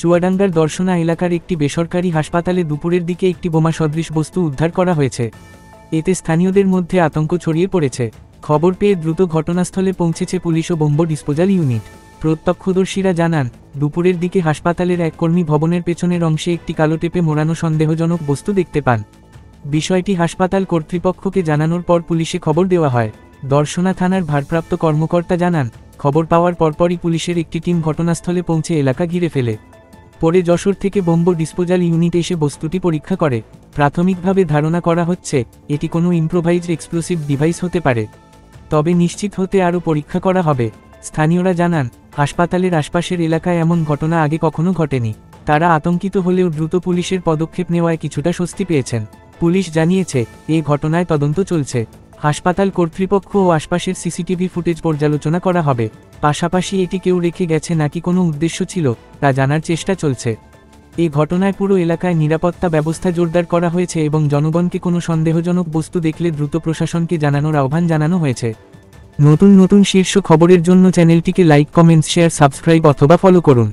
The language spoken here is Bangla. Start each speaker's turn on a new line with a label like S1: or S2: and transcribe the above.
S1: চুয়াডাঙ্গার দর্শনা এলাকার একটি বেসরকারি হাসপাতালে দুপুরের দিকে একটি বোমা সদৃশ বস্তু উদ্ধার করা হয়েছে। এতে স্থানীয়দের মধ্যে আতঙ্ক ছড়িয়ে পড়েছে। খবর পেয়ে দ্রুত ঘটনাস্থলে পৌঁছেছে পুলিশ ও বোম্ব ডিসপোজাল ইউনিট। প্রত্যক্ষদর্শীরা জানান, দুপুরের দিকে হাসপাতালের এক কর্মী ভবনের পেছনের অংশে একটি কালো টেপে মোড়ানো সন্দেহজনক বস্তু দেখতে পান। বিষয়টি হাসপাতাল কর্তৃপক্ষকে জানানোর পর পুলিশে খবর দেওয়া হয়। দর্শনা থানার ভারপ্রাপ্ত কর্মকর্তা জানান, খবর পাওয়ার পরপরই পুলিশের একটি টিম ঘটনাস্থলে পৌঁছে এলাকা ঘিরে ফেলে। পরে যশোর থেকে বোম্ব ডিসপোজাল ইউনিট এসে বস্তুটি পরীক্ষা করে। প্রাথমিকভাবে ধারণা করা হচ্ছে এটি কোনো ইম্প্রোভাইজড এক্সপ্লোসিভ ডিভাইস হতে পারে, তবে নিশ্চিত হতে আরও পরীক্ষা করা হবে। স্থানীয়রা জানান, হাসপাতালের আশপাশের এলাকায় এমন ঘটনা আগে কখনো ঘটেনি। তারা আতঙ্কিত হলেও দ্রুত পুলিশের পদক্ষেপ নেওয়ায় কিছুটা স্বস্তি পেয়েছেন। পুলিশ জানিয়েছে, এই ঘটনায় তদন্ত চলছে। হাসপাতাল কর্তৃপক্ষ ও আশপাশের সিসিটিভি ফুটেজ পর্যালোচনা করা হবে। পাশাপাশি এটি কেউ রেখে গেছে নাকি কোনো উদ্দেশ্য ছিল তা জানার চেষ্টা চলছে। এই ঘটনায় পুরো এলাকায় নিরাপত্তা ব্যবস্থা জোরদার করা হয়েছে এবং জনগণকে কোনো সন্দেহজনক বস্তু দেখলে দ্রুত প্রশাসনকে জানানোর আহ্বান জানানো হয়েছে। নতুন নতুন শীর্ষ খবরের জন্য চ্যানেলটিকে লাইক, কমেন্টস, শেয়ার, সাবস্ক্রাইব অথবা ফলো করুন।